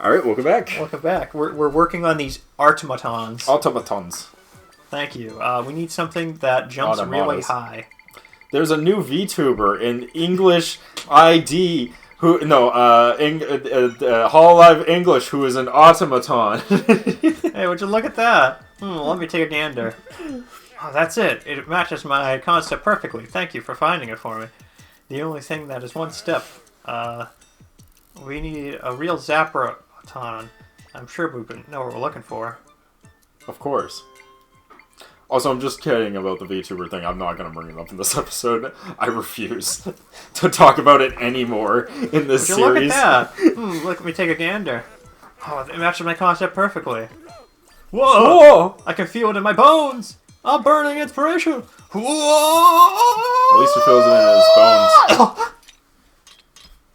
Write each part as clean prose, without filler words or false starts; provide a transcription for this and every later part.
All right, welcome back. Welcome back. We're working on these automatons. Automatons. Thank you. We need something that jumps really high. There's a new VTuber in English ID who Hololive English who is an automaton. Hey, would you look at that? Let me take a gander. Oh, that's it. It matches my concept perfectly. Thank you for finding it for me. The only thing that is one step. We need a real Zapper. I'm sure we know what we're looking for. Of course. Also, I'm just kidding about the VTuber thing. I'm not going to bring it up in this episode. I refuse to talk about it anymore in this series. Look at that. Let me take a gander. Oh, it matches my concept perfectly. Whoa! I can feel it in my bones. I'm burning inspiration. Whoa! At least he feels it in his bones.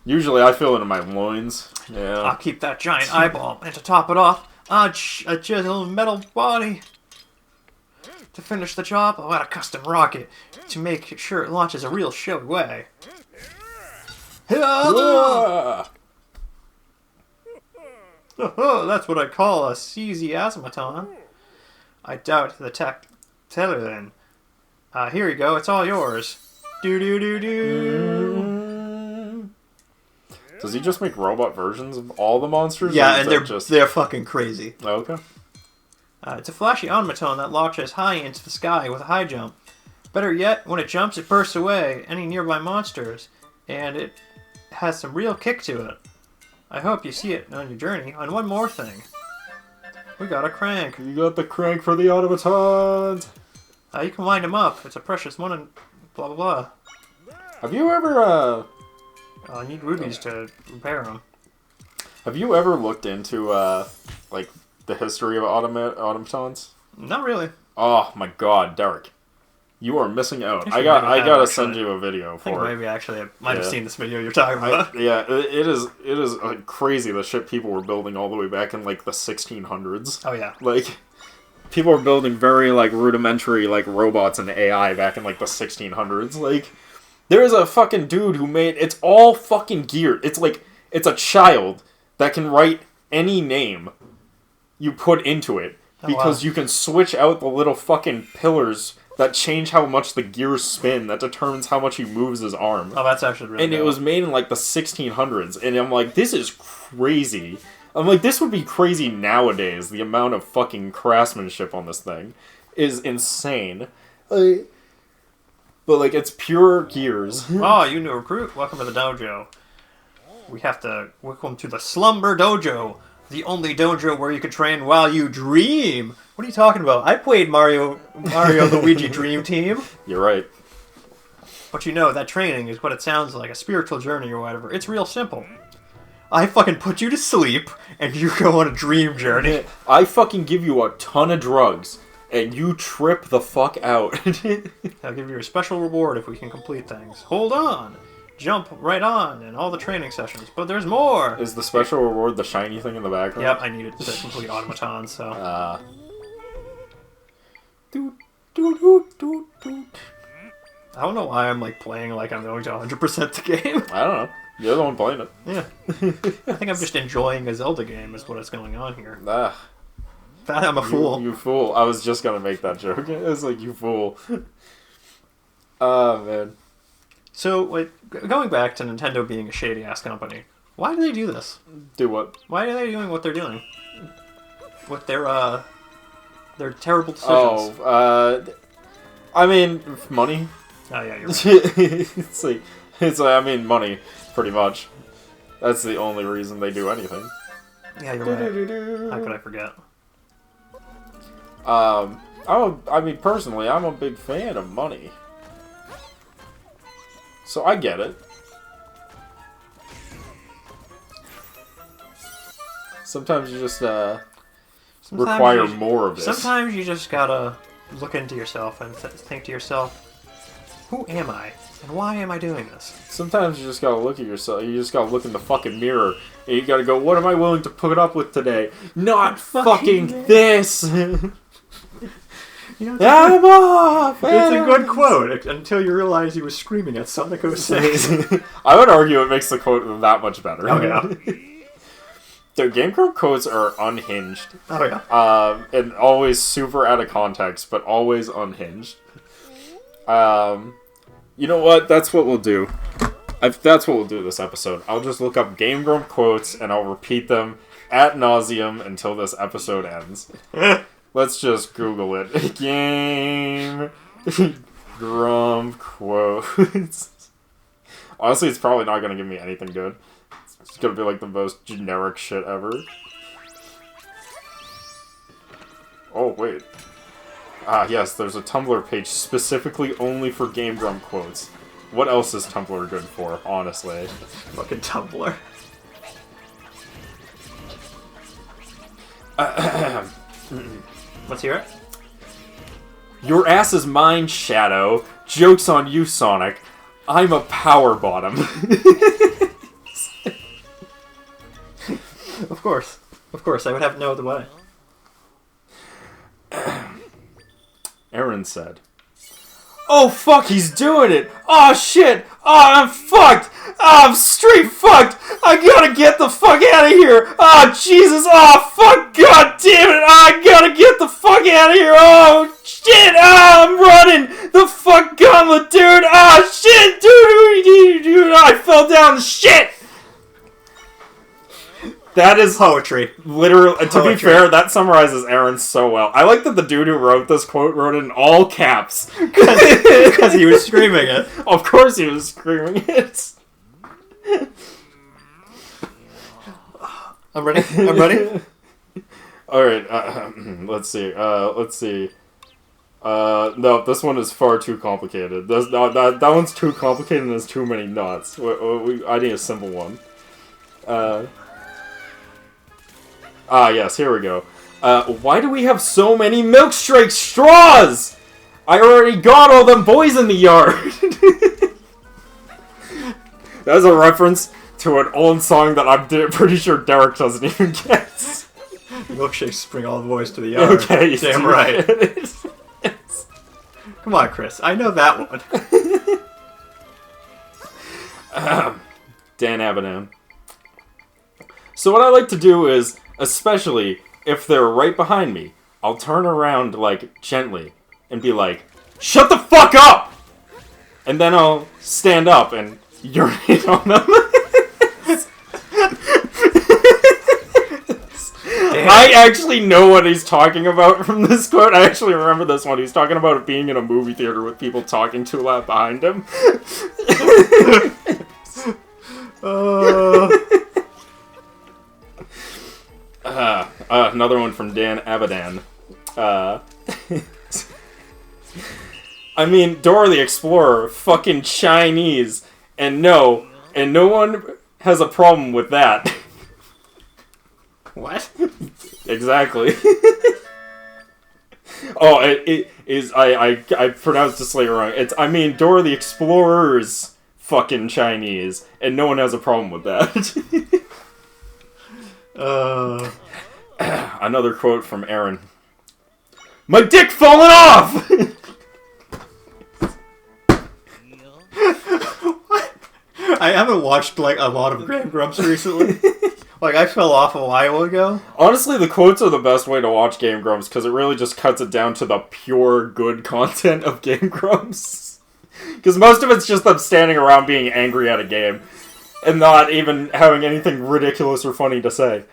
Usually I feel it in my loins. Yeah. I'll keep that giant eyeball, and to top it off, a chiseled metal body. To finish the job, I'll add a custom rocket to make sure it launches a real showy way. Yeah. That's what I call a CZ automaton. I doubt the tech. Tell her then. Here you go. It's all yours. Do. Does he just make robot versions of all the monsters? Yeah, and they're fucking crazy. Oh, okay. It's a flashy automaton that launches high into the sky with a high jump. Better yet, when it jumps, it bursts away any nearby monsters, and it has some real kick to it. I hope you see it on your journey. And one more thing. We got a crank. You got the crank for the automatons. You can wind him up. It's a precious one and blah blah blah. Have you ever, I need rubies to repair them. Have you ever looked into, like, the history of automatons? Not really. Oh my god, Derek. You are missing out. I gotta send you a video for it. Maybe actually I might have seen this video you're talking about. It is like, crazy the shit people were building all the way back in like the 1600s. Oh yeah. Like, people were building very like rudimentary like robots and AI back in like the 1600s. Like, there is a fucking dude who made, it's all fucking geared. It's like, it's a child that can write any name you put into it. Because you can switch out the little fucking pillars that change how much the gears spin. That determines how much he moves his arm. Oh, that's actually really And it was made in like the 1600s. And I'm like, this is crazy. I'm like, this would be crazy nowadays. The amount of fucking craftsmanship on this thing is insane. But like, it's pure gears. Oh, you new recruit. Welcome to the dojo. We have to welcome to the Slumber Dojo. The only dojo where you can train while you dream. What are you talking about? I played Mario Luigi Dream Team. You're right. But you know, that training is what it sounds like, a spiritual journey or whatever. It's real simple. I fucking put you to sleep, and you go on a dream journey. I fucking give you a ton of drugs, and you trip the fuck out. I'll give you a special reward if we can complete things. Hold on. Jump right on in all the training sessions, but there's more. Is the special reward the shiny thing in the background? Yep, I needed to complete automaton, so. I don't know why I'm like playing like I'm going to 100% the game. I don't know. You're the one playing it. Yeah. I think I'm just enjoying a Zelda game is what is going on here. I'm a fool. You fool. I was just gonna make that joke. It was like, you fool. Oh, man. So, like, going back to Nintendo being a shady-ass company, why do they do this? Do what? Why are they doing what they're doing? With their terrible decisions. Oh, I mean, money. Oh, yeah, you're right. it's like, I mean, money, pretty much. That's the only reason they do anything. Yeah, you're right. How could I forget? I mean, personally, I'm a big fan of money. So I get it. Sometimes you just require more of this. Sometimes you just gotta look into yourself and think to yourself, who am I? And why am I doing this? Sometimes you just gotta look at yourself. You just gotta look in the fucking mirror. And you gotta go, what am I willing to put up with today? Not fucking this! You know, I'm off! It's a good quote, until you realize he was screaming at Sonic 06. I would argue it makes the quote that much better. Oh, yeah. Their Game Grumps quotes are unhinged. Oh yeah. And always super out of context, but always unhinged. You know what? That's what we'll do. That's what we'll do this episode. I'll just look up Game Grump quotes and I'll repeat them ad nauseum until this episode ends. Let's just Google it. Game Grump quotes. Honestly, it's probably not going to give me anything good. It's going to be like the most generic shit ever. Oh, wait. Yes, there's a Tumblr page specifically only for Game Grump quotes. What else is Tumblr good for, honestly? Fucking Tumblr. Let's hear it. Your ass is mine, Shadow. Joke's on you, Sonic. I'm a power bottom. Of course. Of course, I would have no other way. Aaron said, "Oh fuck, he's doing it! Oh shit! Oh, I'm fucked! Oh, I'm straight fucked! I gotta get the fuck out of here! Oh Jesus! Oh fuck! God damn it! I gotta get the fuck out of here! Oh shit! Oh, I'm running! The fuck gauntlet, dude! Oh shit! Dude! I fell down! Shit! That is poetry. Literally, to be fair, that summarizes Aaron so well. I like that the dude who wrote this quote wrote it in all caps. Because he was screaming it. Of course he was screaming it. I'm ready. I'm ready. Alright, let's see. No, this one is far too complicated. That one's too complicated and there's too many knots. I need a simple one. Yes, here we go. Why do we have so many Milkshake straws? I already got all them boys in the yard. That's a reference to an old song that I'm pretty sure Derek doesn't even get. Milkshakes bring all the boys to the yard. Okay, damn right. Come on, Chris. I know that one. Dan Abadan. So what I like to do is, especially if they're right behind me, I'll turn around, like, gently, and be like, "Shut the fuck up!" And then I'll stand up and urinate on them. I actually know what he's talking about from this quote. I actually remember this one. He's talking about being in a movie theater with people talking too loud behind him. Another one from Dan Abadan. I mean, Dora the Explorer, fucking Chinese, and no one has a problem with that. What? Exactly. Oh, it is. I pronounced this later wrong. I mean, Dora the Explorer's fucking Chinese, and no one has a problem with that. Another quote from Aaron. My dick falling off! What? I haven't watched, like, a lot of Game Grumps recently. Like, I fell off a while ago. Honestly, the quotes are the best way to watch Game Grumps, because it really just cuts it down to the pure good content of Game Grumps. Because most of it's just them standing around being angry at a game, and not even having anything ridiculous or funny to say.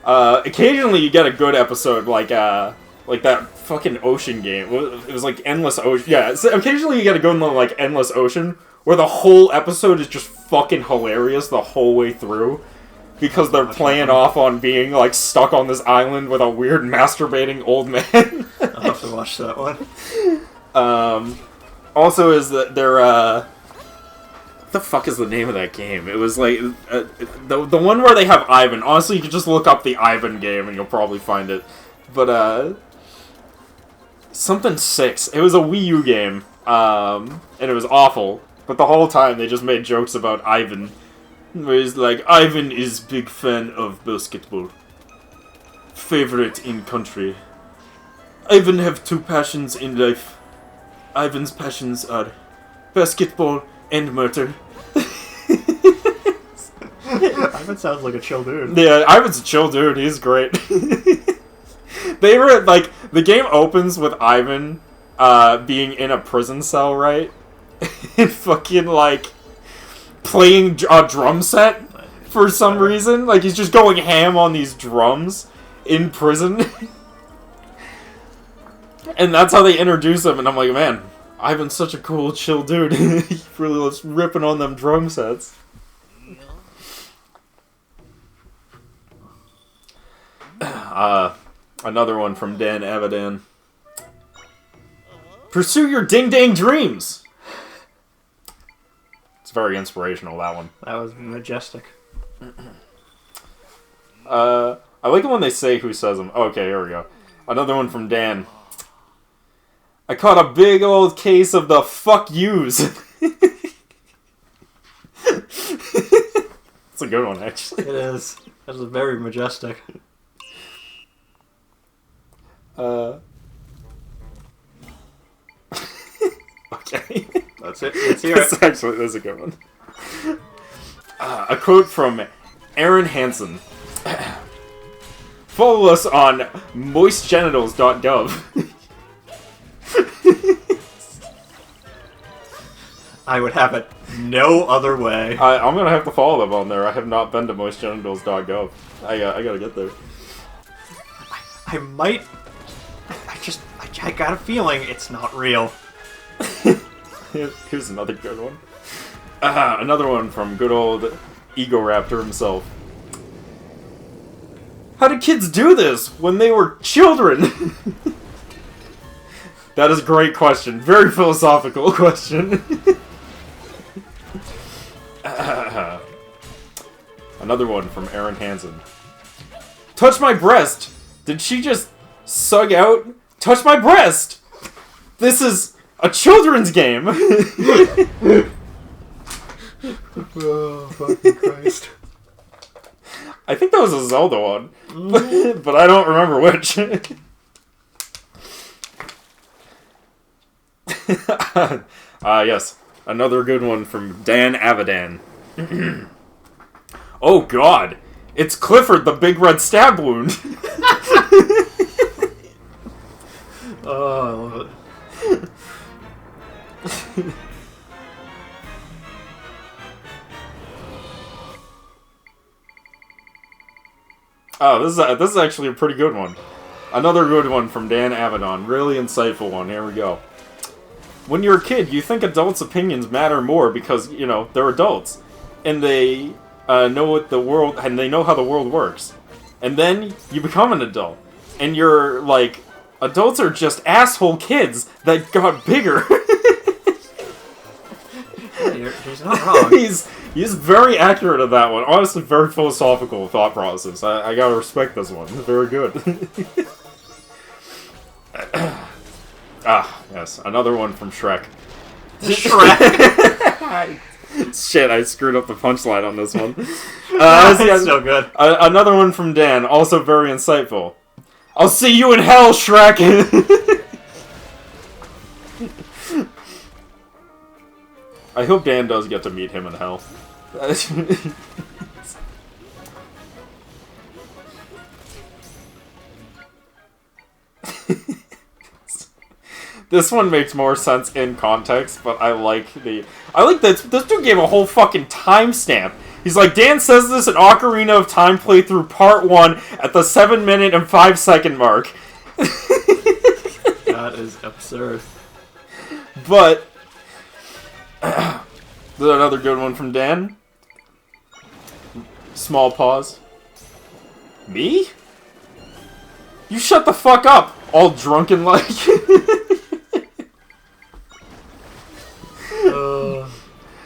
Occasionally you get a good episode, like that fucking ocean game. It was like Endless Ocean. Yeah, so occasionally you get a good one like Endless Ocean, where the whole episode is just fucking hilarious the whole way through. Because they're playing off on being, like, stuck on this island with a weird masturbating old man. I'll have to watch that one. Also is that they're, what the fuck is the name of that game? It was, like, the one where they have Ivan. Honestly, you can just look up the Ivan game and you'll probably find it. But, something 6. It was a Wii U game, and it was awful. But the whole time they just made jokes about Ivan. Where he's like, Ivan is big fan of basketball. Favorite in country. Ivan have 2 passions in life. Ivan's passions are basketball and murder. Ivan sounds like a chill dude. Yeah, Ivan's a chill dude. He's great. They were like the game opens with Ivan being in a prison cell, right? And fucking like playing a drum set for some reason. Like he's just going ham on these drums in prison. And that's how they introduce him. And I'm like, man, Ivan's such a cool, chill dude. He really was ripping on them drum sets. Another one from Dan Avidan. Pursue your ding-dang dreams! It's very inspirational, that one. That was majestic. I like it when they say who says them. Okay, here we go. Another one from Dan. I caught a big old case of the fuck yous. It's a good one, actually. It is. That was very majestic. Okay. That's it. Let's hear it. That's a good one. A quote from Aaron Hansen. Follow us on moistgenitals.gov. I would have it no other way. I'm gonna have to follow them on there. I have not been to moistgenitals.gov. I gotta get there. I might... I got a feeling it's not real. Here's another good one. Another one from good old Ego Raptor himself. How did kids do this when they were children? That is a great question. Very philosophical question. Another one from Aaron Hansen. Touch my breast. Did she just sug out? Touch my breast. This is a children's game. Oh, fucking Christ. I think that was a Zelda one, but I don't remember which. Yes. Another good one from Dan Avidan. Oh god! It's Clifford the Big Red Stab Wound! Oh, I love it. Oh, this is actually a pretty good one. Another good one from Dan Avidan. Really insightful one. Here we go. When you're a kid, you think adults' opinions matter more because, you know, they're adults. And they know what the world... And they know how the world works. And then you become an adult. And you're, like... Adults are just asshole kids that got bigger. Yeah, he's not wrong. He's very accurate at that one. Honestly, very philosophical thought process. I gotta respect this one. Very good. Yes. Another one from Shrek. Shrek! Shit, I screwed up the punchline on this one. It's so good. Another one from Dan, also very insightful. I'll see you in hell, Shrek! I hope Dan does get to meet him in hell. This one makes more sense in context, but I like this dude gave a whole fucking timestamp. He's like, Dan says this in Ocarina of Time playthrough part 1 at the 7-minute and 5-second mark. That is absurd. But there's another good one from Dan. Small pause. Me? You shut the fuck up, all drunken like.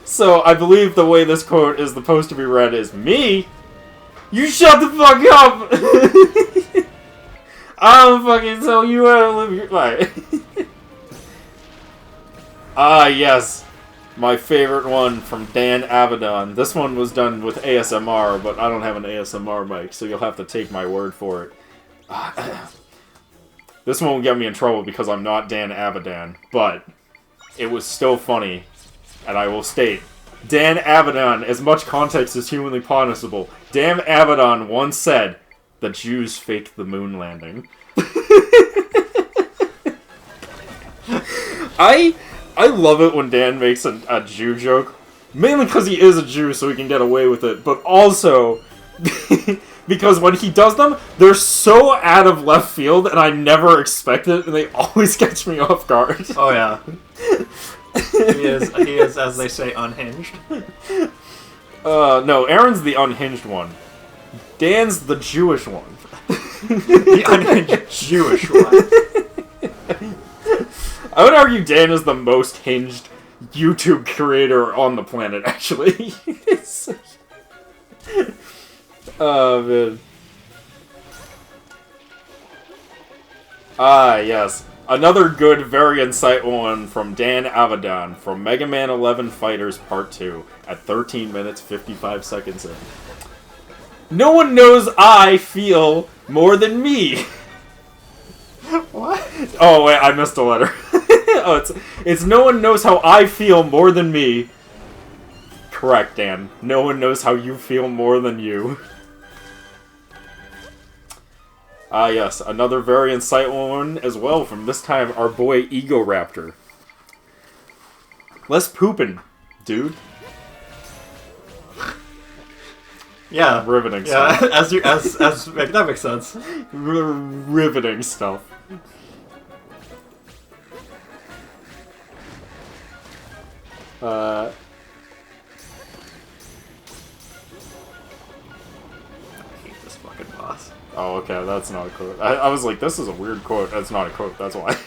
So I believe the way this quote is supposed to be read is, me? You shut the fuck up! I'll fucking tell you how to live your life. Yes. My favorite one from Dan Avidan. This one was done with ASMR, but I don't have an ASMR mic, so you'll have to take my word for it. This one will get me in trouble because I'm not Dan Avidan, but it was still funny, and I will state, Dan Abaddon, as much context as humanly possible. Dan Abaddon once said, "The Jews faked the moon landing." I love it when Dan makes a Jew joke. Mainly because he is a Jew, so he can get away with it. But also, because when he does them, they're so out of left field, and I never expect it, and they always catch me off guard. Oh yeah. He is, as they say, unhinged. No, Aaron's the unhinged one. Dan's the Jewish one. The unhinged Jewish one. I would argue Dan is the most hinged YouTube creator on the planet, actually. Oh, man. Ah, yes. Another good, very insightful one from Dan Abaddon from Mega Man 11 Fighters Part 2 at 13 minutes 55 seconds in. No one knows I feel more than me. What? Oh, wait, I missed a letter. Oh, it's no one knows how I feel more than me. Correct, Dan. No one knows how you feel more than you. Ah, yes. Another very insightful one as well from this time our boy Ego Raptor. Less pooping, dude. Yeah. Riveting yeah, stuff. that makes sense. Riveting stuff. I hate this fucking boss. Oh, okay, that's not a quote. I was like, this is a weird quote. That's not a quote, that's why.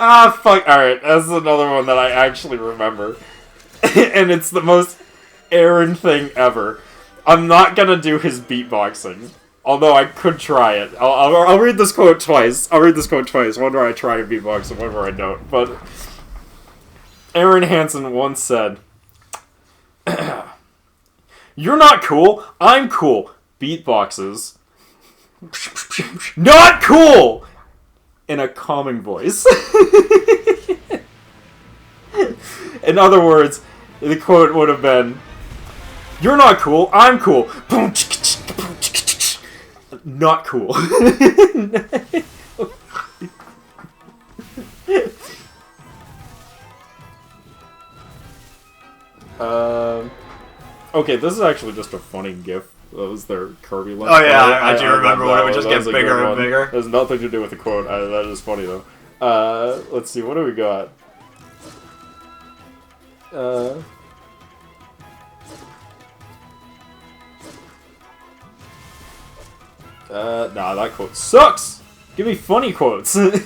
Ah, fuck. Alright, that's another one that I actually remember. And it's the most Aaron thing ever. I'm not gonna do his beatboxing. Although I could try it. I'll read this quote twice. One where I try to beatbox and one where I don't. But Aaron Hansen once said, "You're not cool. I'm cool. Beatboxes. Not cool!" In a calming voice. In other words, the quote would have been, "You're not cool. I'm cool. Not cool." Okay, this is actually just a funny gif. That was their Kirby lunch. Oh yeah, I do remember when it would just get bigger and bigger. It has nothing to do with the quote. That is funny though. Let's see, what do we got? Nah, that quote sucks! Give me funny quotes! Okay,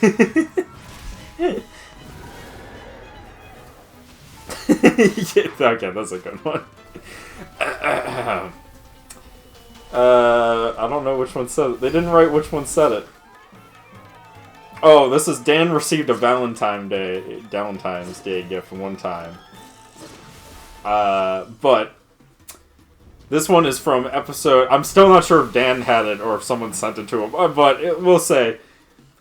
that's a good one. I don't know which one said it. They didn't write which one said it. Oh, this is Dan received a Valentine's Day gift one time. But this one is from episode... I'm still not sure if Dan had it or if someone sent it to him, but we'll say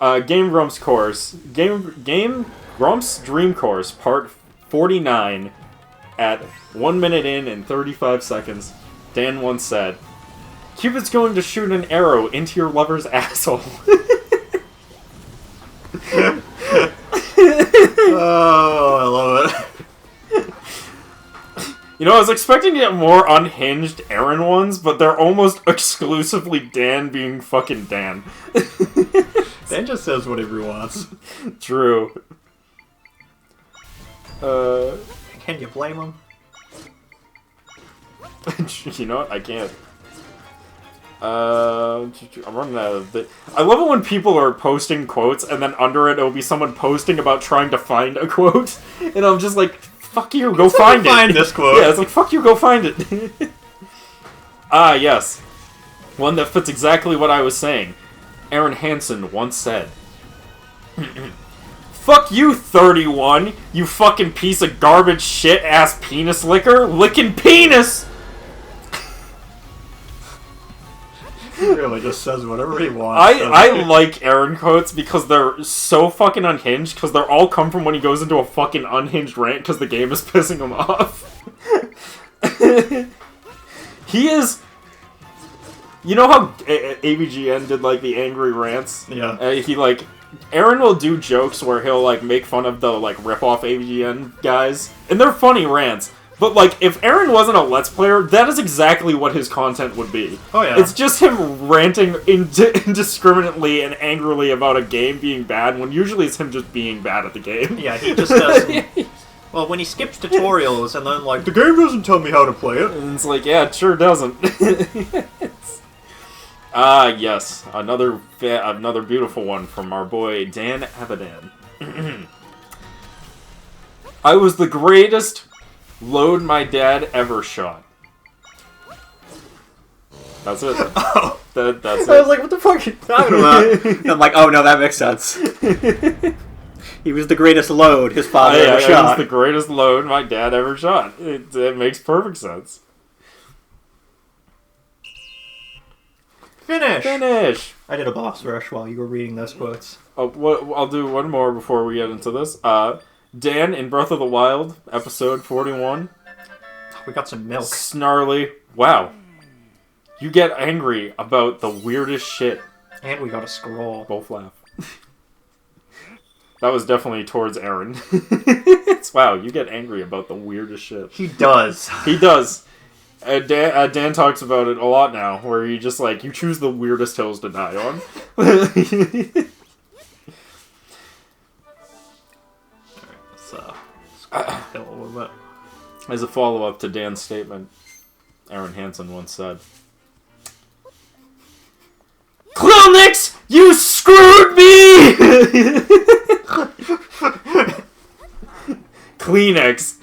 Game Grumps Course. Game Grumps Dream Course, part 49, at 1 minute in and 35 seconds, Dan once said, "Cupid's going to shoot an arrow into your lover's asshole." Oh, I love it. You know, I was expecting to get more unhinged Aaron ones, but they're almost exclusively Dan being fucking Dan. Dan just says whatever he wants. True. Can you blame him? You know what? I can't. I'm running out of the... I love it when people are posting quotes, and then under it, it'll be someone posting about trying to find a quote, and I'm just like, fuck you, go find it. Find this quote. Yeah, it's like, fuck you, go find it. Ah, yes. One that fits exactly what I was saying. Aaron Hansen once said, "Fuck you, 31, you fucking piece of garbage shit-ass penis licker, licking penis!" really just says whatever he wants. I like Aaron quotes because they're so fucking unhinged, because they're all come from when he goes into a fucking unhinged rant because the game is pissing him off. He is... You know how AVGN did, like, the angry rants? Yeah. He, like... Aaron will do jokes where he'll, like, make fun of the, like, rip-off AVGN guys. And they're funny rants. But, like, if Aaron wasn't a Let's Player, that is exactly what his content would be. Oh, yeah. It's just him ranting indiscriminately and angrily about a game being bad, when usually it's him just being bad at the game. Yeah, he just does... Well, when he skips tutorials and then, like, the game doesn't tell me how to play it. And it's like, yeah, it sure doesn't. Yes. Another beautiful one from our boy, Dan Avidan. I was the greatest load my dad ever shot. That's it. Oh. That's it. I was like, what the fuck are you talking about? And I'm like, oh no, that makes sense. He was the greatest load his father ever shot. I was the greatest load my dad ever shot. It makes perfect sense. Finish! I did a boss rush while you were reading those quotes. I'll do one more before we get into this. Dan in Breath of the Wild, episode 41. We got some milk. Snarly. Wow. You get angry about the weirdest shit. And we got a scroll. Both laugh. That was definitely towards Aaron. It's, wow, you get angry about the weirdest shit. He does. He does. Dan talks about it a lot now, where he just, like, you choose the weirdest hills to die on. Alright, let's hill a little bit. As a follow-up to Dan's statement, Aaron Hansen once said, Clownix, you screwed me! Kleenex,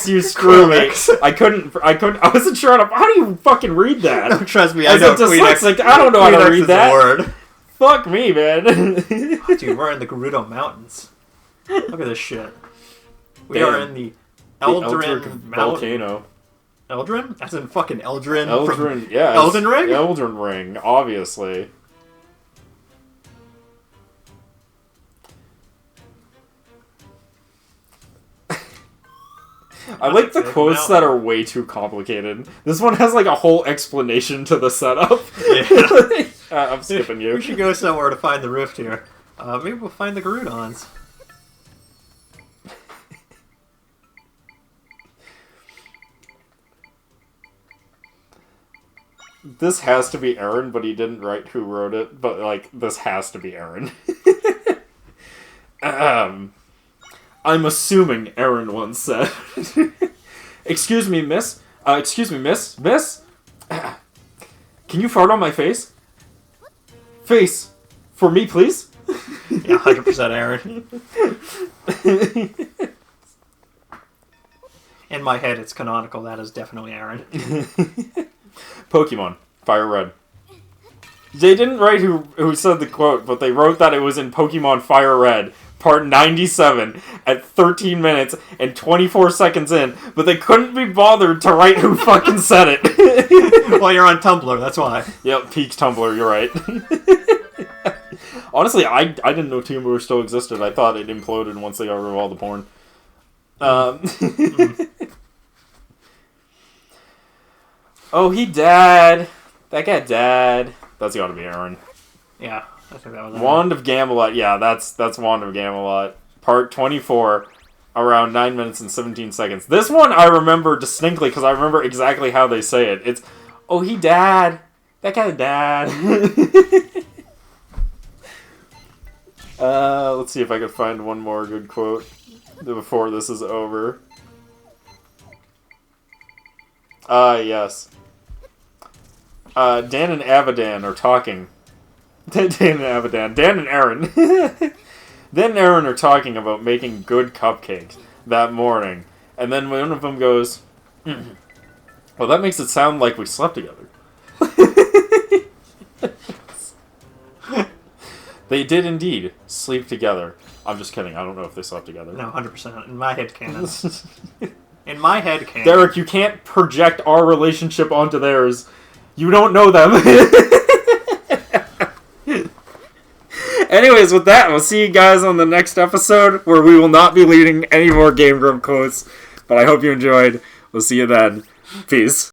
you screw me. I wasn't sure how do you fucking reid that? No, trust me, I know Kleenex. I don't know how to read that. Word. Fuck me, man. Dude, we're in the Gerudo Mountains. Look at this shit. We are in the Eldrin volcano. Eldrin? As in fucking Eldrin? Eldrin, yeah. Elden Ring? Elden Ring, obviously. I like the quotes that are way too complicated. This one has like a whole explanation to the setup. Yeah. I'm skipping you. We should go somewhere to find the rift here. Maybe we'll find the Garudons. This has to be Aaron, but he didn't write who wrote it. But, like, this has to be Aaron. I'm assuming Aaron once said. Excuse me, miss? Miss? Can you fart on my face? Face. For me, please? Yeah, 100% Aaron. In my head, it's canonical. That is definitely Aaron. Pokemon. Fire Red. They didn't write who said the quote, but they wrote that it was in Pokemon Fire Red, part 97, at 13 minutes and 24 seconds in, but they couldn't be bothered to write who fucking said it. Well, you're on Tumblr, that's why. Yep, peak Tumblr, you're right. Honestly, I didn't know Tumblr still existed. I thought it imploded once they got rid of all the porn. Oh, he died. That guy died. That's gotta be Aaron. Yeah, I think that was Aaron. Wand of Gamelot. Yeah, that's Wand of Gamelot. Part 24, around 9 minutes and 17 seconds. This one I remember distinctly because I remember exactly how they say it. It's, oh, he died. That guy died. Let's see if I can find one more good quote before this is over. Yes. Dan and Avidan are talking. Dan and Aaron. Dan and Aaron are talking about making good cupcakes that morning. And then one of them goes, well, that makes it sound like we slept together. They did indeed sleep together. I'm just kidding. I don't know if they slept together. No, 100%. In my head canon. In my head canon. Derek, you can't project our relationship onto theirs. You don't know them. Anyways, with that, we'll see you guys on the next episode, where we will not be leading any more Game Grump quotes. But I hope you enjoyed. We'll see you then. Peace.